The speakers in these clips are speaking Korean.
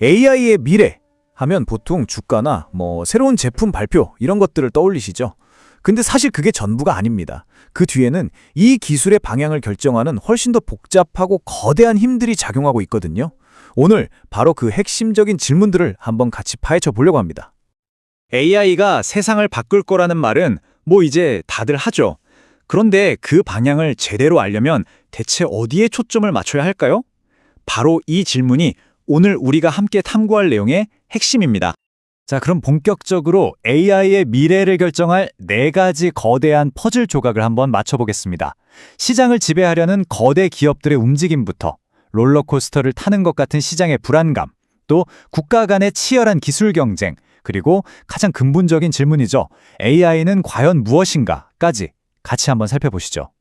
AI의 미래 하면 보통 주가나 새로운 제품 발표 이런 것들을 떠올리시죠. 근데 사실 그게 전부가 아닙니다. 그 뒤에는 이 기술의 방향을 결정하는 훨씬 더 복잡하고 거대한 힘들이 작용하고 있거든요. 오늘 바로 그 핵심적인 질문들을 한번 같이 파헤쳐 보려고 합니다. AI가 세상을 바꿀 거라는 말은 이제 다들 하죠. 그런데 그 방향을 제대로 알려면 대체 어디에 초점을 맞춰야 할까요? 바로 이 질문이 오늘 우리가 함께 탐구할 내용의 핵심입니다. 자, 그럼 본격적으로 AI의 미래를 결정할 4가지 거대한 퍼즐 조각을 한번 맞춰보겠습니다. 시장을 지배하려는 거대 기업들의 움직임부터 롤러코스터를 타는 것 같은 시장의 불안감, 또 국가 간의 치열한 기술 경쟁, 그리고 가장 근본적인 질문이죠. AI는 과연 무엇인가?까지 같이 한번 살펴보시죠.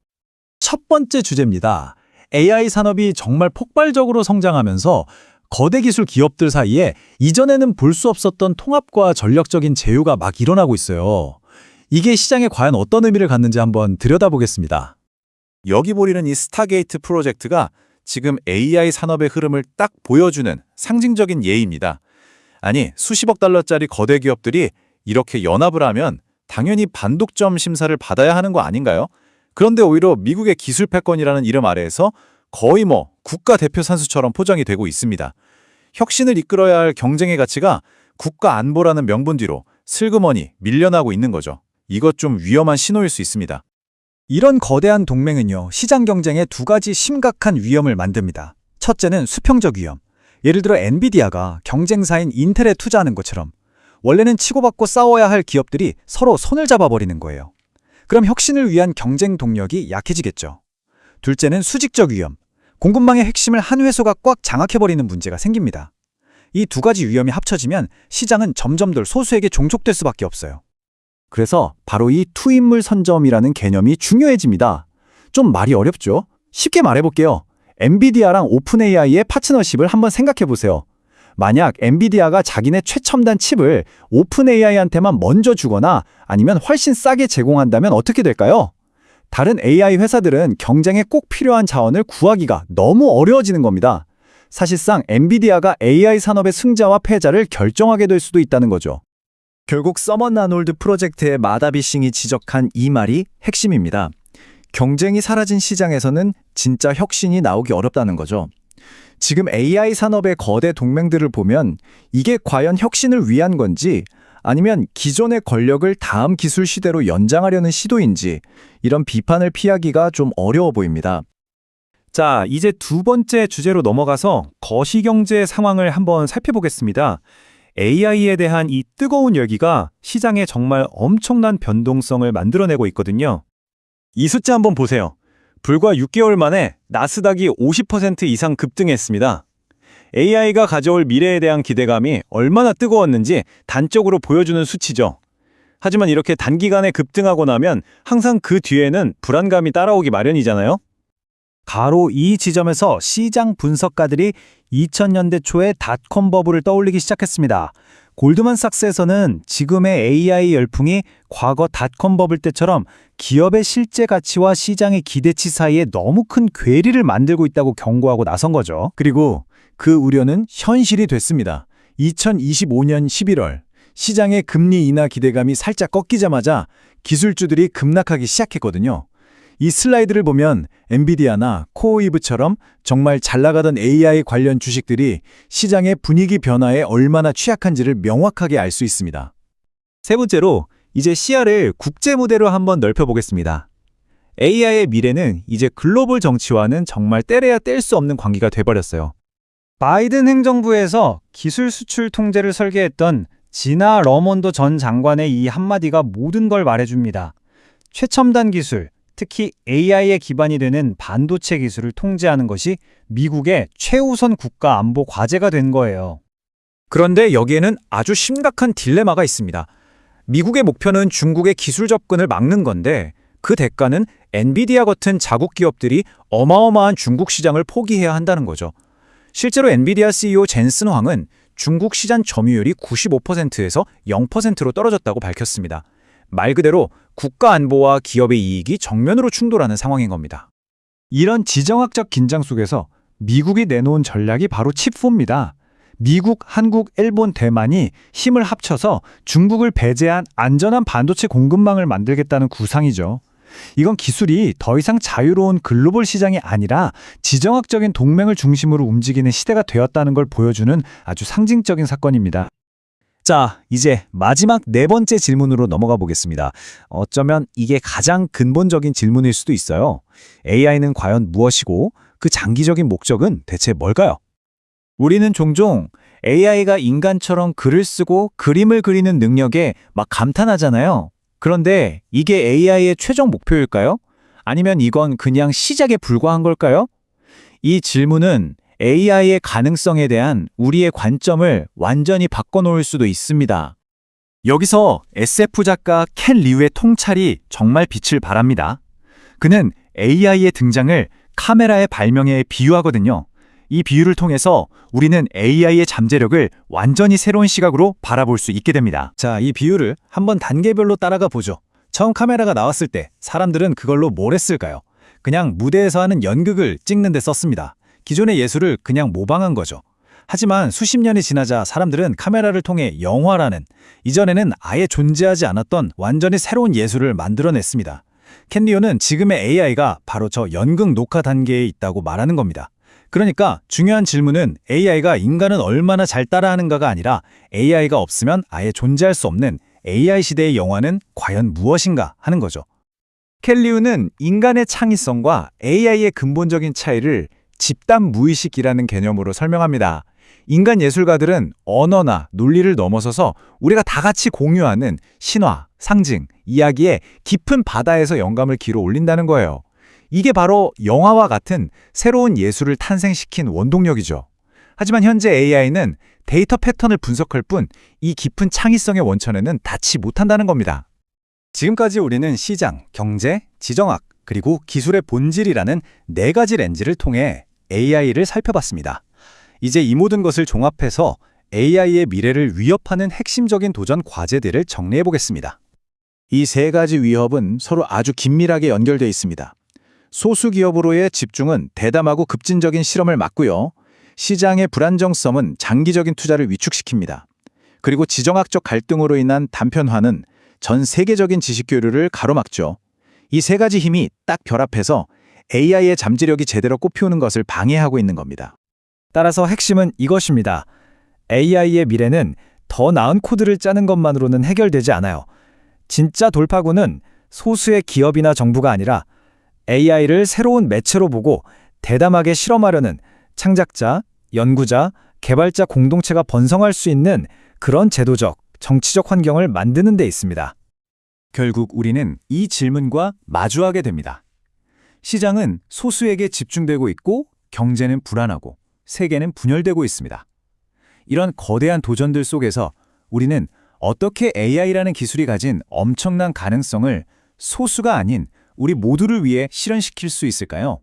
첫 번째 주제입니다. AI 산업이 정말 폭발적으로 성장하면서 거대 기술 기업들 사이에 이전에는 볼 수 없었던 통합과 전략적인 제휴가 막 일어나고 있어요. 이게 시장에 과연 어떤 의미를 갖는지 한번 들여다보겠습니다. 여기 보이는 이 스타게이트 프로젝트가 지금 AI 산업의 흐름을 딱 보여주는 상징적인 예입니다. 아니, 수십억 달러짜리 거대 기업들이 이렇게 연합을 하면 당연히 반독점 심사를 받아야 하는 거 아닌가요? 그런데 오히려 미국의 기술 패권이라는 이름 아래에서 거의 국가 대표 산수처럼 포장이 되고 있습니다. 혁신을 이끌어야 할 경쟁의 가치가 국가 안보라는 명분 뒤로 슬그머니 밀려나고 있는 거죠. 이것 좀 위험한 신호일 수 있습니다. 이런 거대한 동맹은요, 시장 경쟁에 2가지 심각한 위험을 만듭니다. 첫째는 수평적 위험. 예를 들어 엔비디아가 경쟁사인 인텔에 투자하는 것처럼 원래는 치고받고 싸워야 할 기업들이 서로 손을 잡아버리는 거예요. 그럼 혁신을 위한 경쟁 동력이 약해지겠죠. 둘째는 수직적 위험. 공급망의 핵심을 한 회사가 꽉 장악해버리는 문제가 생깁니다. 이 2가지 위험이 합쳐지면 시장은 점점 더 소수에게 종속될 수밖에 없어요. 그래서 바로 이 투인물 선점이라는 개념이 중요해집니다. 좀 말이 어렵죠? 쉽게 말해볼게요. 엔비디아랑 오픈AI의 파트너십을 한번 생각해보세요. 만약 엔비디아가 자기네 최첨단 칩을 오픈AI한테만 먼저 주거나 아니면 훨씬 싸게 제공한다면 어떻게 될까요? 다른 AI 회사들은 경쟁에 꼭 필요한 자원을 구하기가 너무 어려워지는 겁니다. 사실상 엔비디아가 AI 산업의 승자와 패자를 결정하게 될 수도 있다는 거죠. 결국 서먼 아놀드 프로젝트의 마다비 싱이 지적한 이 말이 핵심입니다. 경쟁이 사라진 시장에서는 진짜 혁신이 나오기 어렵다는 거죠. 지금 AI 산업의 거대 동맹들을 보면 이게 과연 혁신을 위한 건지 아니면 기존의 권력을 다음 기술 시대로 연장하려는 시도인지 이런 비판을 피하기가 좀 어려워 보입니다. 자, 이제 2번째 주제로 넘어가서 거시경제 상황을 한번 살펴보겠습니다. AI에 대한 이 뜨거운 열기가 시장에 정말 엄청난 변동성을 만들어내고 있거든요. 이 숫자 한번 보세요. 불과 6개월 만에 나스닥이 50% 이상 급등했습니다. AI가 가져올 미래에 대한 기대감이 얼마나 뜨거웠는지 단적으로 보여주는 수치죠. 하지만 이렇게 단기간에 급등하고 나면 항상 그 뒤에는 불안감이 따라오기 마련이잖아요. 바로 이 지점에서 시장 분석가들이 2000년대 초에 닷컴 버블을 떠올리기 시작했습니다. 골드만삭스에서는 지금의 AI 열풍이 과거 닷컴 버블 때처럼 기업의 실제 가치와 시장의 기대치 사이에 너무 큰 괴리를 만들고 있다고 경고하고 나선 거죠. 그리고 그 우려는 현실이 됐습니다. 2025년 11월 시장의 금리 인하 기대감이 살짝 꺾이자마자 기술주들이 급락하기 시작했거든요. 이 슬라이드를 보면 엔비디아나 코어이브처럼 정말 잘 나가던 AI 관련 주식들이 시장의 분위기 변화에 얼마나 취약한지를 명확하게 알 수 있습니다. 세 번째로 이제 시야를 국제 무대로 한번 넓혀보겠습니다. AI의 미래는 이제 글로벌 정치와는 정말 떼려야 뗄 수 없는 관계가 돼버렸어요. 바이든 행정부에서 기술 수출 통제를 설계했던 지나 러몬도 전 장관의 이 한마디가 모든 걸 말해줍니다. 최첨단 기술, 특히 AI에 기반이 되는 반도체 기술을 통제하는 것이 미국의 최우선 국가 안보 과제가 된 거예요. 그런데 여기에는 아주 심각한 딜레마가 있습니다. 미국의 목표는 중국의 기술 접근을 막는 건데 그 대가는 엔비디아 같은 자국 기업들이 어마어마한 중국 시장을 포기해야 한다는 거죠. 실제로 엔비디아 CEO 젠슨 황은 중국 시장 점유율이 95%에서 0%로 떨어졌다고 밝혔습니다. 말 그대로 국가 안보와 기업의 이익이 정면으로 충돌하는 상황인 겁니다. 이런 지정학적 긴장 속에서 미국이 내놓은 전략이 바로 칩4입니다. 미국, 한국, 일본, 대만이 힘을 합쳐서 중국을 배제한 안전한 반도체 공급망을 만들겠다는 구상이죠. 이건 기술이 더 이상 자유로운 글로벌 시장이 아니라 지정학적인 동맹을 중심으로 움직이는 시대가 되었다는 걸 보여주는 아주 상징적인 사건입니다. 자, 이제 마지막 네 번째 질문으로 넘어가 보겠습니다. 어쩌면 이게 가장 근본적인 질문일 수도 있어요. AI는 과연 무엇이고 그 장기적인 목적은 대체 뭘까요? 우리는 종종 AI가 인간처럼 글을 쓰고 그림을 그리는 능력에 막 감탄하잖아요. 그런데 이게 AI의 최종 목표일까요? 아니면 이건 그냥 시작에 불과한 걸까요? 이 질문은 AI의 가능성에 대한 우리의 관점을 완전히 바꿔놓을 수도 있습니다. 여기서 SF 작가 켄 리우의 통찰이 정말 빛을 발합니다. 그는 AI의 등장을 카메라의 발명에 비유하거든요. 이 비유를 통해서 우리는 AI의 잠재력을 완전히 새로운 시각으로 바라볼 수 있게 됩니다. 자, 이 비유를 한번 단계별로 따라가 보죠. 처음 카메라가 나왔을 때 사람들은 그걸로 뭘 했을까요? 그냥 무대에서 하는 연극을 찍는 데 썼습니다. 기존의 예술을 그냥 모방한 거죠. 하지만 수십 년이 지나자 사람들은 카메라를 통해 영화라는 이전에는 아예 존재하지 않았던 완전히 새로운 예술을 만들어냈습니다. 켄 리우는 지금의 AI가 바로 저 연극 녹화 단계에 있다고 말하는 겁니다. 그러니까 중요한 질문은 AI가 인간은 얼마나 잘 따라하는가가 아니라 AI가 없으면 아예 존재할 수 없는 AI 시대의 영화는 과연 무엇인가 하는 거죠. 켄 리우는 인간의 창의성과 AI의 근본적인 차이를 집단 무의식이라는 개념으로 설명합니다. 인간 예술가들은 언어나 논리를 넘어서서 우리가 다 같이 공유하는 신화, 상징, 이야기에 깊은 바다에서 영감을 길어 올린다는 거예요. 이게 바로 영화와 같은 새로운 예술을 탄생시킨 원동력이죠. 하지만 현재 AI는 데이터 패턴을 분석할 뿐 이 깊은 창의성의 원천에는 닿지 못한다는 겁니다. 지금까지 우리는 시장, 경제, 지정학, 그리고 기술의 본질이라는 네 가지 렌즈를 통해 AI를 살펴봤습니다. 이제 이 모든 것을 종합해서 AI의 미래를 위협하는 핵심적인 도전 과제들을 정리해 보겠습니다. 이 세 가지 위협은 서로 아주 긴밀하게 연결되어 있습니다. 소수 기업으로의 집중은 대담하고 급진적인 실험을 막고요. 시장의 불안정성은 장기적인 투자를 위축시킵니다. 그리고 지정학적 갈등으로 인한 단편화는 전 세계적인 지식 교류를 가로막죠. 이 세 가지 힘이 딱 결합해서 AI의 잠재력이 제대로 꽃피우는 것을 방해하고 있는 겁니다. 따라서 핵심은 이것입니다. AI의 미래는 더 나은 코드를 짜는 것만으로는 해결되지 않아요. 진짜 돌파구는 소수의 기업이나 정부가 아니라 AI를 새로운 매체로 보고 대담하게 실험하려는 창작자, 연구자, 개발자 공동체가 번성할 수 있는 그런 제도적, 정치적 환경을 만드는 데 있습니다. 결국 우리는 이 질문과 마주하게 됩니다. 시장은 소수에게 집중되고 있고 경제는 불안하고 세계는 분열되고 있습니다. 이런 거대한 도전들 속에서 우리는 어떻게 AI라는 기술이 가진 엄청난 가능성을 소수가 아닌 우리 모두를 위해 실현시킬 수 있을까요?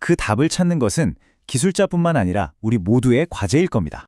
그 답을 찾는 것은 기술자뿐만 아니라 우리 모두의 과제일 겁니다.